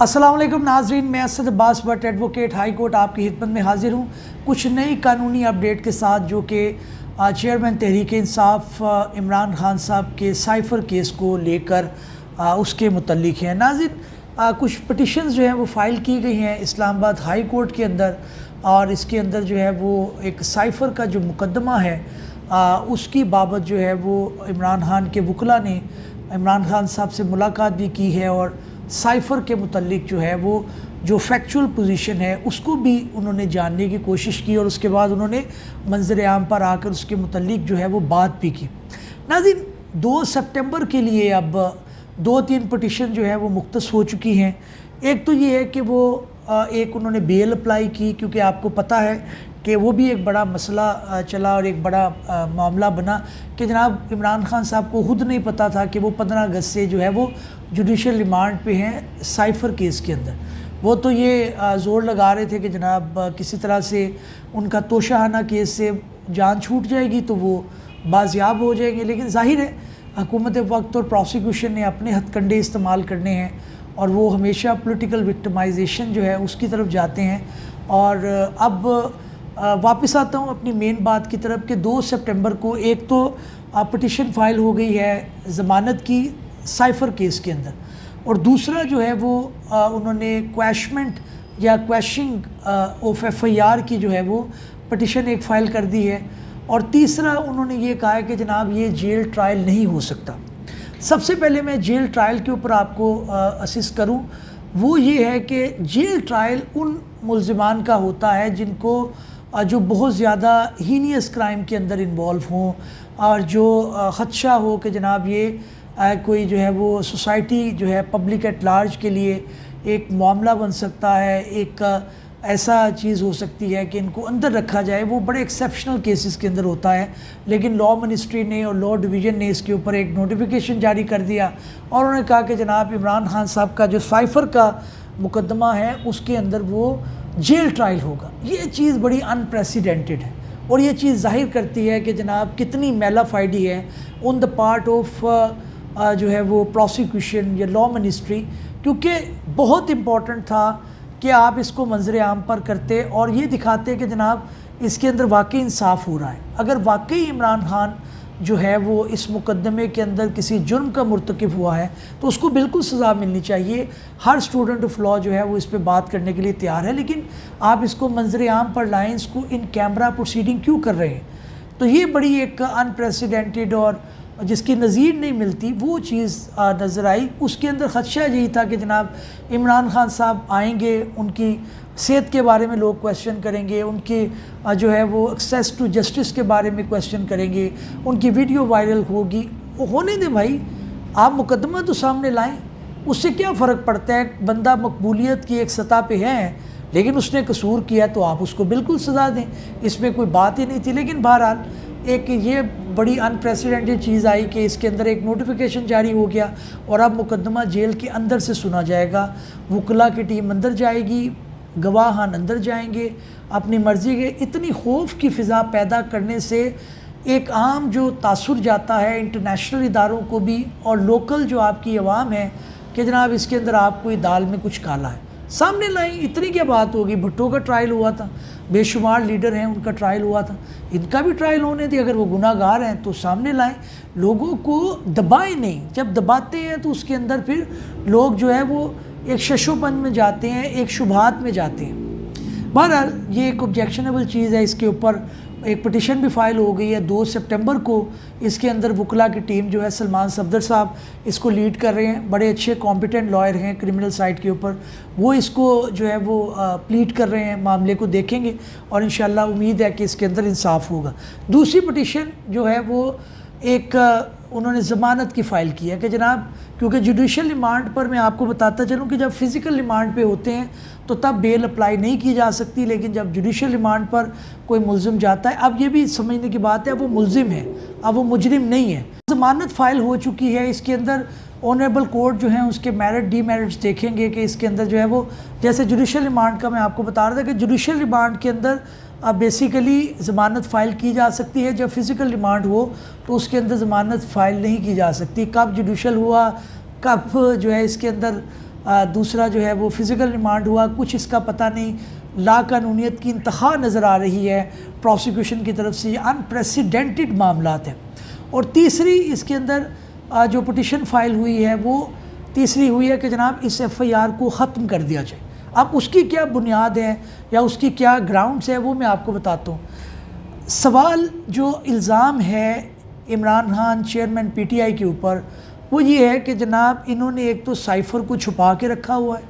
अस्सलाम वालेकुम नाजरीन, मैं Asad Abbas Bhatt advocate high court आपकी खिदमत में हाजिर हूँ कुछ नई कानूनी अपडेट के साथ, जो कि चेयरमैन तहरीक इंसाफ इमरान खान साहब के साइफ़र केस को लेकर उसके मुतल्लिक हैं। नाज़रीन, कुछ पटिशन्स जो हैं वो फ़ाइल की गई हैं इस्लामाबाद हाई कोर्ट के अंदर, और इसके अंदर जो है वो एक साइफ़र का जो मुकदमा है उसकी बाबत जो है वो इमरान खान के वकला ने इमरान खान साहब से मुलाकात भी की है, और साइफ़र के मुतल्लिक जो है वो जो फैक्चुअल पोजीशन है उसको भी उन्होंने जानने की कोशिश की, और उसके बाद उन्होंने मंज़र आम पर आकर उसके मुतल्लिक जो है वो बात भी की। नाज़रीन, 2 सितंबर के लिए अब 2-3 पटिशन जो है वो मुख्तस हो चुकी हैं। एक तो ये है कि वो एक उन्होंने बेल अप्लाई की, क्योंकि आपको पता है कि वो भी एक बड़ा मसला चला और एक बड़ा मामला बना कि जनाब इमरान खान साहब को खुद नहीं पता था कि वो 15 अगस्त से जो है वो जुडिशल रिमांड पे हैं साइफ़र केस के अंदर। वो तो ये ज़ोर लगा रहे थे कि जनाब किसी तरह से उनका तोशाहाना केस से जान छूट जाएगी तो वो बाजियाब हो जाएंगे, लेकिन ज़ाहिर है हुकूमत वक्त और प्रोसिक्यूशन ने अपने हथकंडे इस्तेमाल करने हैं, और वो हमेशा पॉलिटिकल विक्टिमाइजेशन जो है उसकी तरफ जाते हैं। और अब वापस आता हूँ अपनी मेन बात की तरफ कि 2 सितंबर को एक तो पटिशन फ़ाइल हो गई है ज़मानत की साइफ़र केस के अंदर, और दूसरा जो है वो उन्होंने क्वैशमेंट या क्वैशिंग ऑफ FIR की जो है वो पटिशन एक फ़ाइल कर दी है, और तीसरा उन्होंने ये कहा है कि जनाब ये जेल ट्रायल नहीं हो सकता। सबसे पहले मैं जेल ट्रायल के ऊपर आपको असिस्ट करूं, वो ये है कि जेल ट्रायल उन मुल्ज़िमान का होता है जिनको जो बहुत ज़्यादा हीनियस क्राइम के अंदर इन्वॉल्व हों, और जो ख़दशा हो कि जनाब ये कोई जो है वो सोसाइटी जो है पब्लिक एट लार्ज के लिए एक मामला बन सकता है, एक ऐसा चीज़ हो सकती है कि इनको अंदर रखा जाए। वो बड़े एक्सेप्शनल केसेस के अंदर होता है, लेकिन लॉ मिनिस्ट्री ने और लॉ डिवीज़न ने इसके ऊपर एक नोटिफिकेशन जारी कर दिया, और उन्होंने कहा कि जनाब इमरान खान साहब का जो साइफ़र का मुकदमा है उसके अंदर वो जेल ट्रायल होगा। ये चीज़ बड़ी अनप्रेसिडेंटेड है, और ये चीज़ जाहिर करती है कि जनाब कितनी मेलाफाइडी है ऑन द पार्ट ऑफ जो है वो प्रोसिक्यूशन या लॉ मिनिस्ट्री, क्योंकि बहुत इम्पॉर्टेंट था कि आप इसको मंजर आम पर करते और ये दिखाते कि जनाब इसके अंदर वाकई इंसाफ हो रहा है। अगर वाकई इमरान खान जो है वो इस मुकदमे के अंदर किसी जुर्म का मुर्तकिब हुआ है तो उसको बिल्कुल सज़ा मिलनी चाहिए। हर स्टूडेंट ऑफ लॉ जो है वो इस पर बात करने के लिए तैयार है, लेकिन आप इसको मंजर आम पर लाएँ, इसको इन कैमरा प्रोसीडिंग क्यों कर रहे हैं? तो ये बड़ी एक अनप्रेसिडेंटेड और जिसकी नज़ीर नहीं मिलती वो चीज़ नज़र आई। उसके अंदर ख़दशा यही था कि जनाब इमरान खान साहब आएंगे, उनकी सेहत के बारे में लोग क्वेश्चन करेंगे, उनके जो है वो एक्सेस टू जस्टिस के बारे में क्वेश्चन करेंगे, उनकी वीडियो वायरल होगी। वो होने दें भाई, आप मुकदमा तो सामने लाएं, उससे क्या फ़र्क पड़ता है? बंदा मकबूलियत की एक सतह पे है, लेकिन उसने कसूर किया तो आप उसको बिल्कुल सज़ा दें, इसमें कोई बात ही नहीं थी। लेकिन बहरहाल एक ये बड़ी अनप्रेसिडेंटेड चीज़ आई कि इसके अंदर एक नोटिफिकेशन जारी हो गया, और अब मुकदमा जेल के अंदर से सुना जाएगा। वकला की टीम अंदर जाएगी, गवाहान अंदर जाएंगे अपनी मर्ज़ी के। इतनी खौफ की फ़िज़ा पैदा करने से एक आम जो तासुर जाता है इंटरनेशनल इदारों को भी और लोकल जो आपकी अवाम है कि जनाब इसके अंदर आप कोई दाल में कुछ काला है। सामने लाई, इतनी क्या बात होगी? भुट्टो का ट्रायल हुआ था, बेशुमार लीडर हैं उनका ट्रायल हुआ था, इनका भी ट्रायल होने थे। अगर वो गुनाहगार हैं तो सामने लाएं, लोगों को दबाएं नहीं। जब दबाते हैं तो उसके अंदर फिर लोग जो है वो एक शशोपन में जाते हैं, एक शुभात में जाते हैं। बहरहाल ये एक ऑब्जेक्शनेबल चीज़ है, इसके ऊपर एक पटिशन भी फ़ाइल हो गई है 2 सितंबर को। इसके अंदर वकला की टीम जो है सलमान सफदर साहब इसको लीड कर रहे हैं, बड़े अच्छे कॉम्पिटेंट लॉयर हैं क्रिमिनल साइड के ऊपर, वो इसको जो है वो प्लीड कर रहे हैं, मामले को देखेंगे और इंशाल्लाह उम्मीद है कि इसके अंदर इंसाफ होगा। दूसरी पटिशन जो है वो एक उन्होंने ज़मानत की फ़ाइल की है कि जनाब क्योंकि जुडिशल रिमांड पर मैं आपको बताता चलूँ कि जब फ़िज़िकल रिमांड पे होते हैं तो तब बेल अप्लाई नहीं की जा सकती, लेकिन जब जुडिशल रिमांड पर कोई मुल्ज़िम जाता है, अब ये भी समझने की बात है वो मुल्ज़िम है, अब वो मुजरिम नहीं है। ज़मानत फ़ाइल हो चुकी है, इसके अंदर ऑनरेबल कोर्ट जो है उसके मेरिट डीमेरिट्स देखेंगे कि इसके अंदर जो है वो जैसे जुडिशल रिमांड का मैं आपको बता रहा था कि जुडिशल रिमांड के अंदर अब बेसिकली ज़मानत फ़ाइल की जा सकती है, जब फ़िज़िकल रिमांड हो तो उसके अंदर ज़मानत फ़ाइल नहीं की जा सकती। कब जुडिशल हुआ, कब जो है इसके अंदर दूसरा जो है वो फ़िज़िकल रिमांड हुआ, कुछ इसका पता नहीं, लाकानूनियत की इंतहा नज़र आ रही है प्रोसिक्यूशन की तरफ से, अनप्रेसिडेंटेड मामलात हैं। और तीसरी इसके अंदर जो पिटिशन फ़ाइल हुई है वो तीसरी हुई है कि जनाब इस FIR को ख़त्म कर दिया जाए। अब उसकी क्या बुनियाद है या उसकी क्या ग्राउंड्स है वो मैं आपको बताता हूँ। सवाल जो इल्ज़ाम है इमरान खान चेयरमैन PTI के ऊपर वो ये है कि जनाब इन्होंने एक तो साइफ़र को छुपा के रखा हुआ है,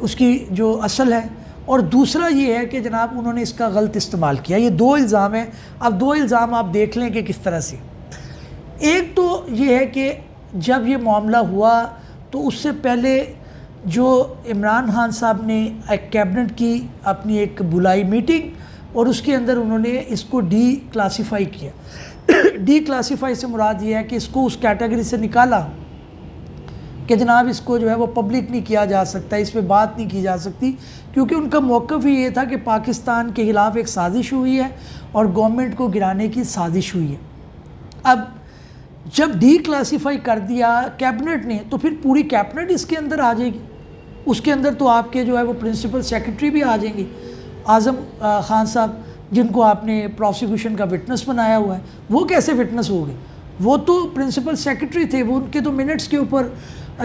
उसकी जो असल है, और दूसरा ये है कि जनाब उन्होंने इसका गलत इस्तेमाल किया। ये दो इल्ज़ाम हैं। अब दो इल्ज़ाम आप देख लें कि किस तरह से। एक तो ये है कि जब ये मामला हुआ तो उससे पहले जो इमरान खान साहब ने एक कैबिनेट की अपनी एक बुलाई मीटिंग और उसके अंदर उन्होंने इसको क्लासीफाई किया। क्लासीफाई से मुराद ये है कि इसको उस कैटेगरी से निकाला कि जनाब इसको जो है वो पब्लिक नहीं किया जा सकता, इस पर बात नहीं की जा सकती, क्योंकि उनका मौक़िफ़ ही ये था कि पाकिस्तान के ख़िलाफ़ एक साजिश हुई है और गवर्नमेंट को गिराने की साजिश हुई है। अब जब क्लासीफाई कर दिया कैबिनेट ने तो फिर पूरी कैबिनेट इसके अंदर आ जाएगी। उसके अंदर तो आपके जो है वो प्रिंसिपल सेक्रेटरी भी आ जाएंगे, आज़म खान साहब जिनको आपने प्रोसिक्यूशन का विटनेस बनाया हुआ है, वो कैसे विटनेस हो गए? वो तो प्रिंसिपल सेक्रेटरी थे, वो उनके तो मिनट्स के ऊपर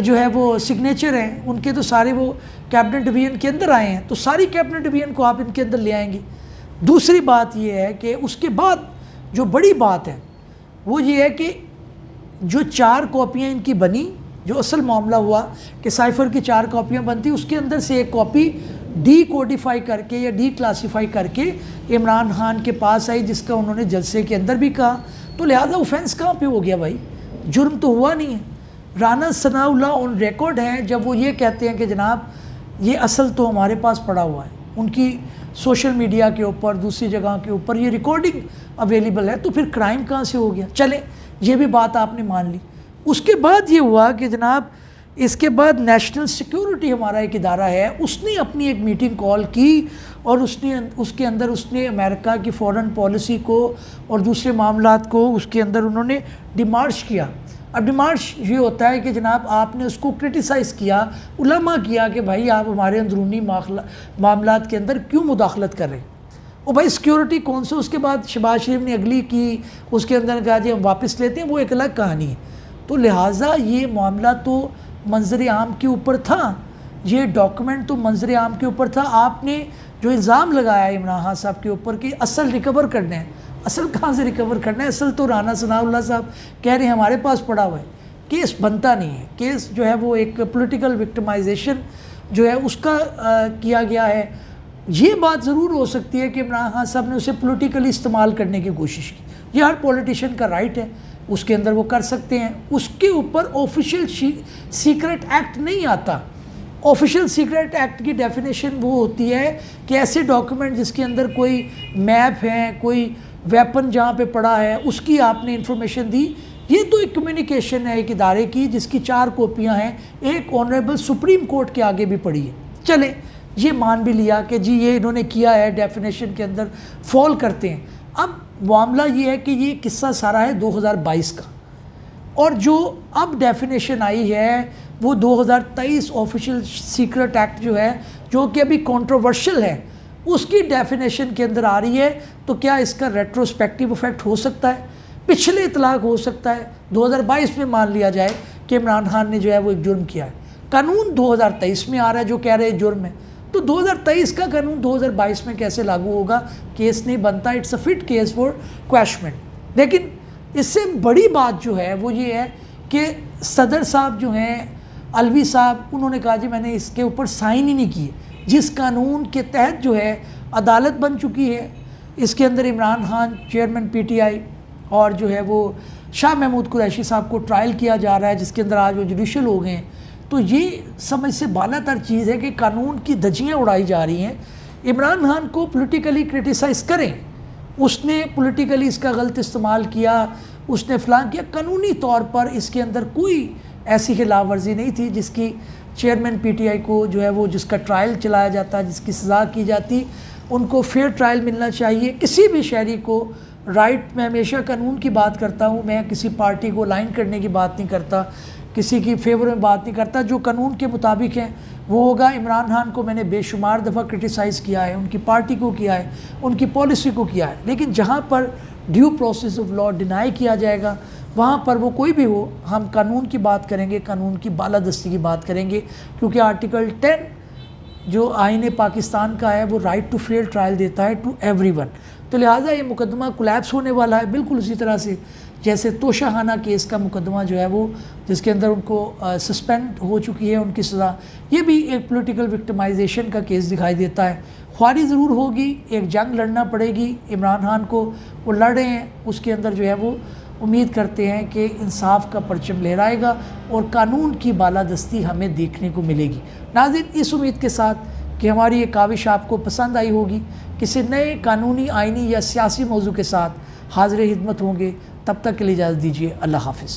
जो है वो सिग्नेचर हैं, उनके तो सारे वो कैबिनेट डिवीजन के अंदर आए हैं, तो सारी कैबिनेट डिवीजन को आप इनके अंदर ले आएंगे। दूसरी बात ये है कि उसके बाद जो बड़ी बात है वो ये है कि जो 4 कॉपियाँ इनकी बनी, जो असल मामला हुआ कि साइफ़र की 4 कॉपियाँ बनती, उसके अंदर से एक कॉपी कोडिफाई करके या क्लासीफाई करके इमरान खान के पास आई, जिसका उन्होंने जलसे के अंदर भी कहा। तो लिहाजा ऑफेंस कहाँ पे हो गया भाई? जुर्म तो हुआ नहीं है। राना सनाउल्लाह ऑन रिकॉर्ड हैं जब वो ये कहते हैं कि जनाब ये असल तो हमारे पास पड़ा हुआ है, उनकी सोशल मीडिया के ऊपर दूसरी जगह के ऊपर ये रिकॉर्डिंग अवेलेबल है, तो फिर क्राइम कहाँ से हो गया? चले ये भी बात आपने मान ली। उसके बाद ये हुआ कि जनाब इसके बाद नेशनल सिक्योरिटी हमारा एक इदारा है, उसने अपनी एक मीटिंग कॉल की और उसके अंदर उसने अमेरिका की फ़ॉरेन पॉलिसी को और दूसरे मामलात को उसके अंदर उन्होंने डिमार्च किया। अब डिमार्च ये होता है कि जनाब आपने उसको क्रिटिसाइज़ किया, उलमा किया कि भाई आप हमारे अंदरूनी मामलात के अंदर क्यों मुदाखलत कर रहे हैं। और भाई सिक्योरिटी कौन से? उसके बाद शहबाज शरीफ ने अगली की, उसके अंदर कहा जी हम वापस लेते हैं, वो एक अलग कहानी है। तो लिहाजा ये मामला तो मंजर आम के ऊपर था, ये डॉक्यूमेंट तो मंजर आम के ऊपर था। आपने जो इल्ज़ाम लगाया इमरान खान साहब के ऊपर कि असल रिकवर करने हैं, असल कहाँ से रिकवर करना है? असल तो राना सनाउल्लाह साहब कह रहे हैं हमारे पास पड़ा हुआ है। केस बनता नहीं है, केस जो है वो एक पॉलिटिकल विक्टिमाइजेशन जो है उसका किया गया है। ये बात ज़रूर हो सकती है कि इमरान खान साहब ने उसे पॉलिटिकली इस्तेमाल करने की कोशिश की, ये हर पॉलिटिशियन का राइट है, उसके अंदर वो कर सकते हैं। उसके ऊपर ऑफिशियल सीक्रेट एक्ट नहीं आता। ऑफिशियल सीक्रेट एक्ट की डेफिनेशन वो होती है कि ऐसे डॉक्यूमेंट जिसके अंदर कोई मैप है, कोई वेपन जहाँ पे पड़ा है, उसकी आपने इंफॉर्मेशन दी। ये तो एक कम्युनिकेशन है एक इदारे की जिसकी 4 कॉपियाँ हैं, एक ऑनरेबल सुप्रीम कोर्ट के आगे भी पड़ी है। चले ये मान भी लिया कि जी ये इन्होंने किया है, डेफिनेशन के अंदर फॉल करते हैं। अब मामला ये है कि ये किस्सा सारा है 2022 का, और जो अब डेफिनेशन आई है वो 2023 ऑफिशियल सीक्रेट एक्ट जो है, जो कि अभी कंट्रोवर्शियल है, उसकी डेफिनेशन के अंदर आ रही है। तो क्या इसका रेट्रोस्पेक्टिव इफेक्ट हो सकता है? पिछले इतलाक हो सकता है 2022 में मान लिया जाए कि इमरान खान ने जो है वो एक जुर्म किया है। कानून 2023 में आ रहा है जो कह रहे हैं जुर्म है, तो 2023 का कानून 2022 में कैसे लागू होगा? केस नहीं बनता। It's a fit case for quashment. लेकिन इससे बड़ी बात जो है वो ये है कि सदर साहब जो हैं अलवी साहब, उन्होंने कहा जी मैंने इसके ऊपर साइन ही नहीं किए, जिस कानून के तहत जो है अदालत बन चुकी है। इसके अंदर इमरान खान चेयरमैन PTI और जो है वो शाह महमूद कुरैशी साहब को ट्रायल किया जा रहा है, जिसके अंदर आज वो जुडिशल हो गए हैं। तो ये समझ से बालातर चीज़ है कि कानून की धज्जियाँ उड़ाई जा रही हैं। इमरान खान को पॉलिटिकली क्रिटिसाइज़ करें, उसने पॉलिटिकली इसका गलत इस्तेमाल किया, उसने फ़लाँ किया, कानूनी तौर पर इसके अंदर कोई ऐसी खिलाफ वर्जी नहीं थी जिसकी चेयरमैन PTI को जो है वो जिसका ट्रायल चलाया जाता, जिसकी सज़ा की जाती, उनको फेयर ट्रायल मिलना चाहिए। किसी भी शहरी को राइट, मैं हमेशा कानून की बात करता हूँ, मैं किसी पार्टी को लाइन करने की बात नहीं करता। किसी की फेवर में बात नहीं करता। जो कानून के मुताबिक है वो होगा। इमरान खान को मैंने बेशुमार दफ़ा क्रिटिसाइज़ किया है, उनकी पार्टी को किया है, उनकी पॉलिसी को किया है, लेकिन जहाँ पर due process of law deny किया जाएगा वहाँ पर वो कोई भी हो, हम कानून की बात करेंगे, कानून की बालादस्ती की बात करेंगे, क्योंकि आर्टिकल 10 जो आईन पाकिस्तान का है वो राइट टू फेयर ट्रायल देता है टू एवरीवन। तो लिहाजा ये मुकदमा कोलैप्स होने वाला है, बिल्कुल उसी तरह से जैसे तोशाखाना केस का मुकदमा जो है वो, जिसके अंदर उनको सस्पेंड हो चुकी है उनकी सज़ा, ये भी एक पॉलिटिकल विक्टिमाइजेशन का केस दिखाई देता है। ख्वारी ज़रूर होगी, एक जंग लड़ना पड़ेगी इमरान खान को, वो लड़ रहे हैं, उसके अंदर जो है वो उम्मीद करते हैं कि इंसाफ का परचम लहराएगा और कानून की बालादस्ती हमें देखने को मिलेगी। नाज़रीन, इस उम्मीद के साथ कि हमारी ये काविश आपको पसंद आई होगी, किसी नए कानूनी, आइनी या सियासी मौजू के साथ हाज़िर खिदमत होंगे। तब तक के लिए इजाज़त दीजिए। अल्लाह हाफ़िज़।